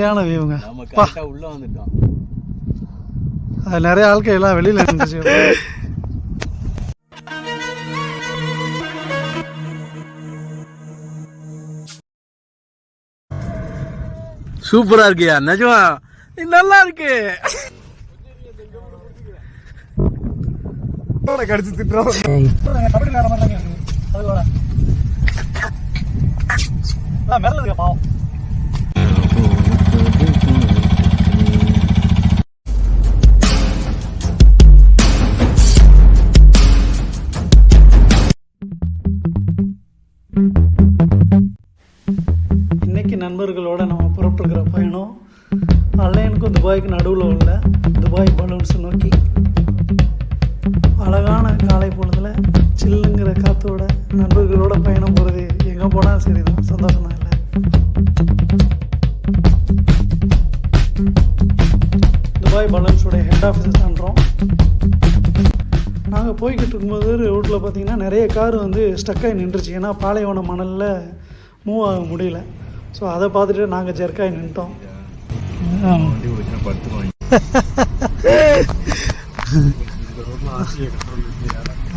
சரியான வியூங்க. உள்ள வந்துட்டோம். அது நிறைய ஆட்கள் எல்லாம் வெளியில இருந்துச்சு. சூப்பரா இருக்கியா? நிஜமா நல்லா இருக்கு. கடிச்சு திட்டுறோம். பாவம். இன்னைக்கு நண்பர்களோட நம்ம புறப்பட்டுருக்கிற பயணம் அலையனுக்கும் துபாய்க்கு நடுவில் உள்ள துபாய் பலூன்ஸ் நோக்கி. அழகான காலை பொழுதில் சில்லுங்கிற காற்றோட நண்பர்களோட பயணம் போகிறது எங்கே போனால் சரிதான், சந்தோஷம் தான். இல்லை துபாய் பலூன்ஸோடைய ஹெட் ஆஃபீஸை தாண்டுறோம். நாங்கள் போய்கிட்டு இருக்கும்போது ரோட்டில் பார்த்திங்கன்னா நிறைய கார் வந்து ஸ்டக்காகி நின்றுச்சு. ஏன்னா பாலைவன மணலில் மூவ் ஆக முடியல. ஸோ அதை பார்த்துட்டு நாங்கள் ஜெர்க்காகி நின்ட்டோம்.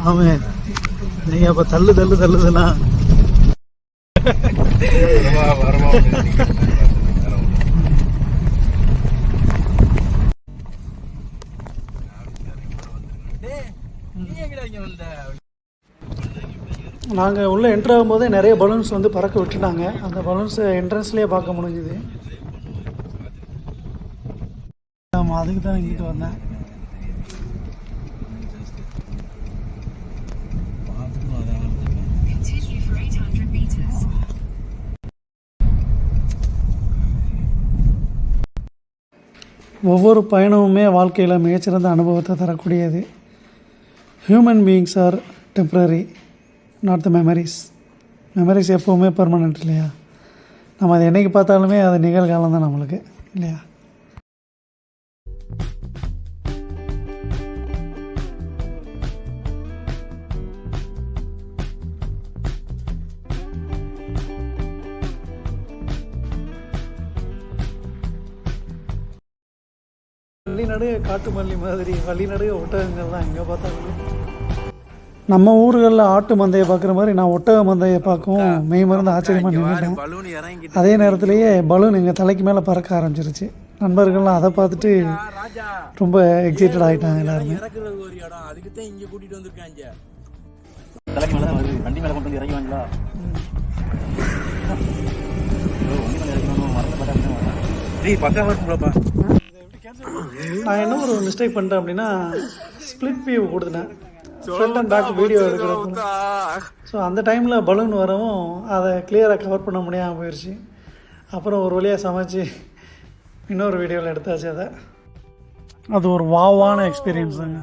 ஆமே நீங்கள் அப்போ தள்ளுதெல்லாம் நாங்கள் உள்ளே என்ட்ரு ஆகும்போதே நிறைய பலூன்ஸ் வந்து பறக்க விட்டுட்டாங்க. அந்த பலூன்ஸை என்ட்ரன்ஸ்லேயே பார்க்க முடிஞ்சுது. ஆமாம், அதுக்கு தான் இங்கிட்டு வந்தேன். ஒவ்வொரு பயணமுமே வாழ்க்கையில் மிகச்சிறந்த அனுபவத்தை தரக்கூடியது. Human beings are temporary, not the memories. Memories எப்போவுமே பர்மனெண்ட் இல்லையா? நம்ம அதை என்றைக்கு பார்த்தாலுமே அது நிகழ்காலம் தான் நம்மளுக்கு, இல்லையா? வழிநடுக காட்டு மல்லி மாதிரி வழிநடுக ஒட்டகங்கள் தான் எங்கே பார்த்தாலுமே. நம்ம ஊர்களில் ஆட்டு மந்தையை பார்க்குற மாதிரி நான் ஒட்டக மந்தையை பார்க்கவும் மெய் மருந்து ஆச்சரியமாக நின்றுட்டேன். அதே நேரத்துலேயே பலூன் எங்கள் தலைக்கு மேலே பறக்க ஆரம்பிச்சிருச்சு. நண்பர்கள்லாம் அதை பார்த்துட்டு ரொம்ப எக்ஸைட்டட் ஆகிட்டாங்க எல்லாருமே. நான் என்ன ஒரு மிஸ்டேக் பண்ணிட்டேன் அப்படின்னா, ஸ்ப்ளிட் வியூ கொடுத்துட்டேன் ஃப்ரண்ட் அண்ட் பேக் வீடியோ எடுக்கிறப்ப. ஸோ அந்த டைமில் பலூன் வரவும் அதை கிளியராக கவர் பண்ண முடியாமல் போயிடுச்சு. அப்புறம் ஒரு வழியாக சமைச்சு இன்னொரு வீடியோவில் எடுத்தாச்சு. அது ஒரு வாவான எக்ஸ்பீரியன்ஸ் தாங்க.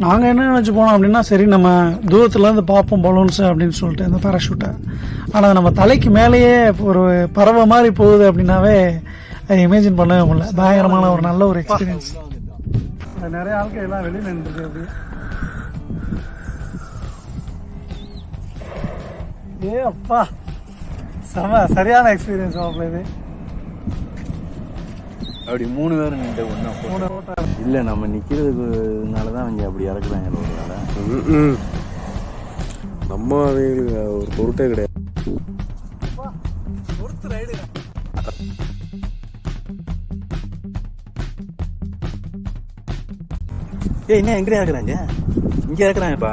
நாங்கள் என்ன நினச்சி போனோம் அப்படின்னா, சரி நம்ம தூரத்துலேருந்து பார்ப்போம் பலூன்ஸு அப்படின்னு சொல்லிட்டு அந்த பேராஷூட்டை. ஆனால் நம்ம தலைக்கு மேலேயே ஒரு பறவை மாதிரி போகுது அப்படின்னாவே அதை இமேஜின் பண்ணவே முடியல. பயங்கரமான ஒரு நல்ல ஒரு எக்ஸ்பீரியன்ஸ். நிறைய ஆட்கள் எல்லாம் வெளியில் நின்றுருக்கு. ஏ அப்பா, சரியான எக்ஸ்பீரியன்ஸ் மாப்பிள்ள இது. அப்படி 3 பேர் நின்று ஒன்றா இல்லை, நம்ம நிற்கிறதுனால தான் அவங்க அப்படி இறக்குறாங்க. நம்ம ஒரு பொருட்டே கிடையாது. என்ன எங்கே இறக்குறாங்க? இங்கே இறக்குறாங்கப்பா.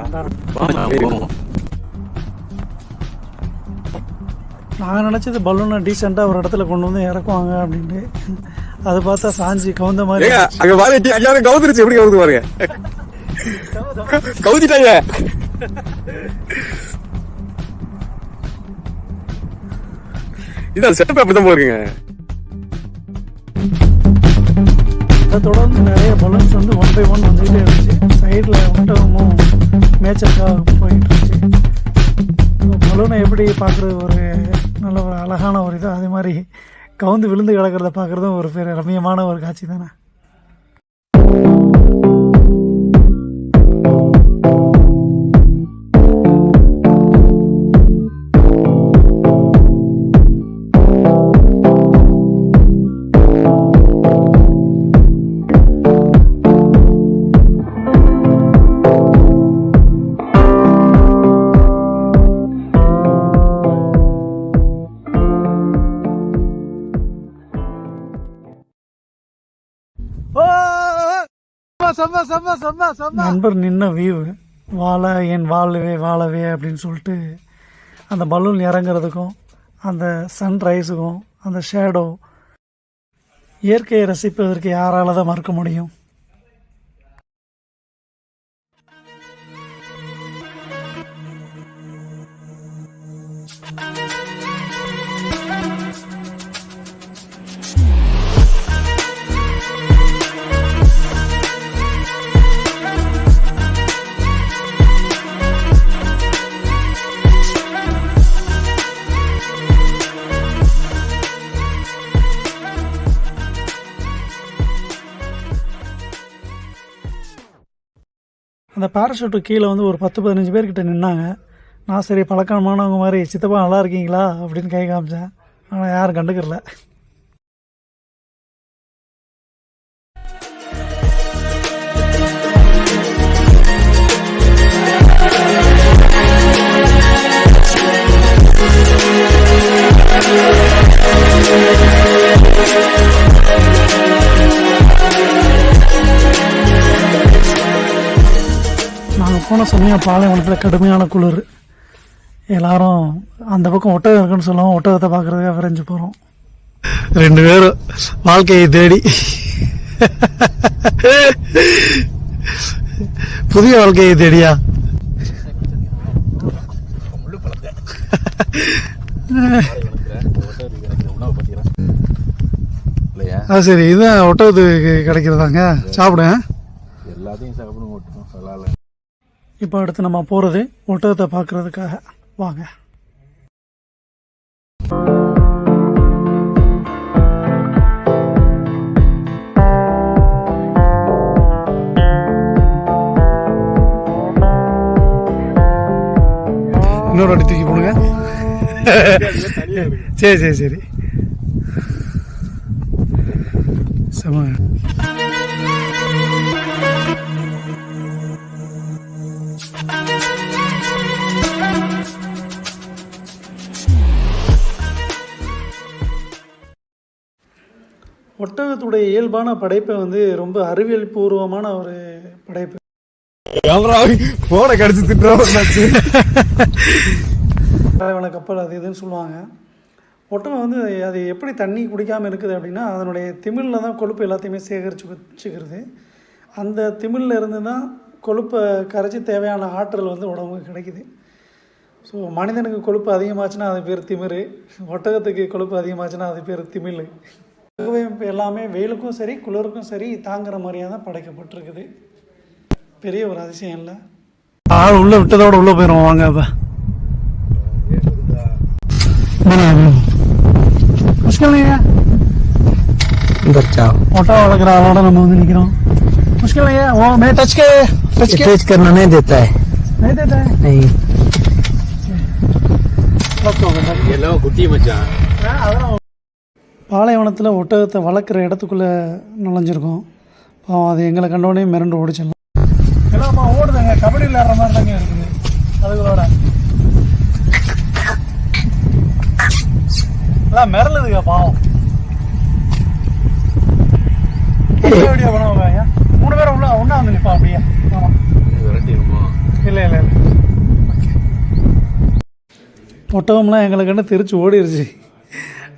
நாங்கள் நினச்சது பலூனை டீசெண்டாக ஒரு இடத்துல கொண்டு வந்து இறக்குவாங்க அப்படின்ட்டு. அதை பார்த்தா சாஞ்சி கவுந்த மாதிரி கவுந்துருச்சு. எப்படி கவுந்து பாருங்க, கவுத்திட்டாங்க. இதான் செட்டப் அப்படி தான் போயிருக்குங்க. அதை தொடர்ந்து நிறைய பலூன்ஸ் வந்து 1 by 1 வந்துகிட்டே இருந்துச்சு. சைடில் ஒட்டகமும் மேய்ச்சலுக்காக போயிட்டு இருந்துச்சு. பலூனை எப்படி பார்க்குறது ஒரு நல்ல ஒரு அழகான ஒரு இது, அதே மாதிரி கவுந்து விழுந்து கிடக்கிறத பார்க்குறதும் ஒரு பெரிய ரம்மியமான ஒரு காட்சி தானே. நண்பர் நின்ன வியூ வாழை என் வாழவே வாழவே அப்படின்னு சொல்லிட்டு அந்த பலூன் இறங்குறதுக்கும் அந்த சன்ரைஸுக்கும் அந்த ஷேடோ இயற்கையை ரசிப்பதற்கு யாரால தான் மறக்க முடியும். அந்த பேராஷூட்டு கீழே வந்து ஒரு 10-15 பேர்கிட்ட நின்னாங்க. நான் சரி பழக்கமானவங்க மாதிரி சித்தப்பா நல்லா இருக்கீங்களா அப்படின்னு கை காமிச்சேன். ஆனால் யாரும் கண்டுக்கிறல. நாங்கள் போன சமயம் பாலைவனத்தில் கடுமையான குளிர். எல்லாரும் அந்த பக்கம் ஒட்டகம் இருக்குன்னு சொல்லுவோம். ஒட்டகத்தை பார்க்குறதுக்காக விரைஞ்சு போகிறோம். 2 பேரும் வாழ்க்கையை தேடி புதிய வாழ்க்கையை தேடியா? சரி, இதுதான் ஒட்டகத்துக்கு கிடைக்கிறதாங்க. சாப்பிடுங்க. எல்லாத்தையும் சாப்பிடும் ஒட்டகம் சொல்லால. இப்போ அடுத்து நம்ம போகிறது ஒட்டகத்தை பார்க்குறதுக்காக. வாங்க. இன்னொரு அடி தூக்கி போடுங்க. சரி சரி சரி சம. ஒட்டகத்துடைய இயல்பான படைப்பை வந்து ரொம்ப அறிவியல் பூர்வமான ஒரு படைப்பு. போன கடிச்சு தலைவன கப்பல் அது இதுன்னு சொல்லுவாங்க. ஒட்டகம் வந்து அது எப்படி தண்ணி குடிக்காமல் இருக்குது அப்படின்னா அதனுடைய திமிழில் தான் கொழுப்பு எல்லாத்தையுமே சேகரித்து வச்சுக்கிறது. அந்த திமிழில் இருந்து தான் கொழுப்பை கரைச்சி தேவையான ஆற்றல் வந்து உடம்புக்கு கிடைக்குது. ஸோ மனிதனுக்கு கொழுப்பு அதிகமாச்சுன்னா அது பேர் திமிரு, ஒட்டகத்துக்கு கொழுப்பு அதிகமாச்சுன்னா அது பேர் திமிழ். எல்லாமே வெயிலுக்கும் சரி குளிருக்கும் சரி தாங்குற மாதிரியாக தான் படைக்கப்பட்டிருக்குது. பெரிய ஒரு அதிசயம் இல்லை. ஆள் உள்ள விட்டதோட உள்ள போயிடும். வாங்க அப்ப முஷ்கல் ஒட்டா வளர்க்குற ஆளோட நம்ம வந்து நிற்கிறோம். मुश्किल नहीं है वो मैं टच करना नहीं देता है नहीं எல்லாம் குட்டி மச்சான். பாலைவனத்தில் ஒட்டகத்தை வளர்க்குற இடத்துக்குள்ளே நுழைஞ்சிருக்கோம். பாவம் அது எங்களை கண்டோடனே மிரண்டு ஓடிச்சிடலாம். எல்லாம்மா ஓடுதுங்க, கபடி விளையாடுற மாதிரி தாங்க இருக்குது அதுகளோட. எல்லாம் மிரளுதுங்க பாவம். வீடியோ பண்ணுவாங்க. 3 பேரும் உள்ள ஒன்றா வந்து நிற்போம் அப்படியே. ஆமாம் இல்லை இல்லை இல்லை ஒட்டகம்லாம் எங்களை கண்டு தெரிச்சு ஓடிடுச்சு.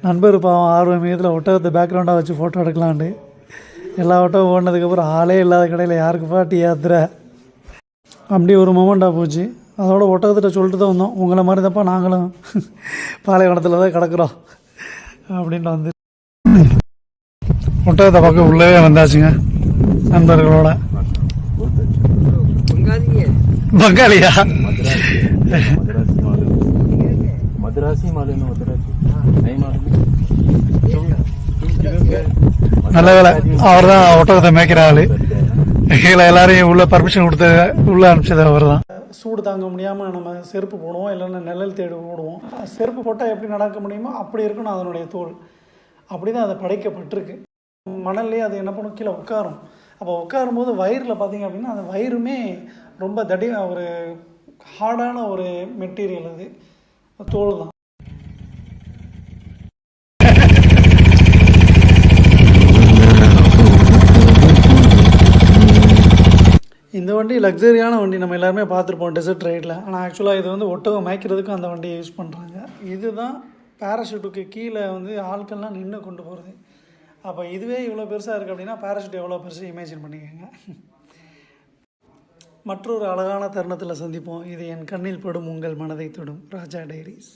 நண்பர் பாவம் ஆர்வம் மீதில் ஒட்டகத்தை பேக்ரவுண்டாக வச்சு ஃபோட்டோ எடுக்கலான்ட்டு எல்லா ஒட்டகம் ஓடினதுக்கப்புறம் ஆளே இல்லாத கடையில் யாருக்குப்பா டீ யாத்திரை அப்படி ஒரு மொமெண்ட்டாக போச்சு. அதோட ஒட்டகத்திட்ட சொல்லிட்டு தான் வந்தோம், உங்களை மாதிரி தான்ப்பா நாங்களும் பாலைவனத்தில் தான் கிடக்குறோம் அப்படின்ட்டு வந்து ஒட்டகத்தை பக்கம் உள்ளவே வந்தாச்சுங்க நண்பர்களோட. பங்காளியா? मद्रासी मालूम है मद्रासी नहीं मालूम. நல்ல வேலை அவர் தான் ஒட்டகத்தை மேய்க்கிற ஆள். கீழே எல்லாரையும் உள்ள பர்மிஷன் கொடுத்து உள்ளே அனுப்பிச்சது அவர் தான். சூடு தாங்க முடியாமல் நம்ம செருப்பு போடுவோம், இல்லைன்னா நிழல் தேடி ஓடுவோம். செருப்பு போட்டால் எப்படி நடக்க முடியுமோ அப்படி இருக்கணும் அதனுடைய தோல். அப்படி தான் அதை படைக்கப்பட்டிருக்கு. மணல்லே அது என்ன பண்ணும், கீழே உட்காரும். அப்போ உட்காரும் போது வயிறில் பார்த்தீங்க அப்படின்னா அந்த வயிறுமே ரொம்ப ஒரு ஹார்டான ஒரு மெட்டீரியல், அது தோல் தான். லக்ஸரியான வண்டி நம்ம எல்லாருமே பார்த்துருப்போம் டெசர்ட் ரைடில். ஆனால் ஆக்சுவலாக இது வந்து ஒட்டகம் மேய்க்கிறதுக்கு அந்த வண்டியை யூஸ் பண்ணுறாங்க. இதுதான் பேராஷூட்டுக்கு கீழே வந்து ஆட்கள்லாம் நின்று கொண்டு போகிறது. அப்போ இதுவே இவ்வளோ பெருசாக இருக்குது அப்படின்னா பேராஷூட் எவ்வளோ பெருசு இமேஜின் பண்ணிக்கோங்க. மற்றொரு அழகான தருணத்தில் சந்திப்போம். இது என் கண்ணில் படும் உங்கள் மனதை தொடும் ராஜா டைரிஸ்.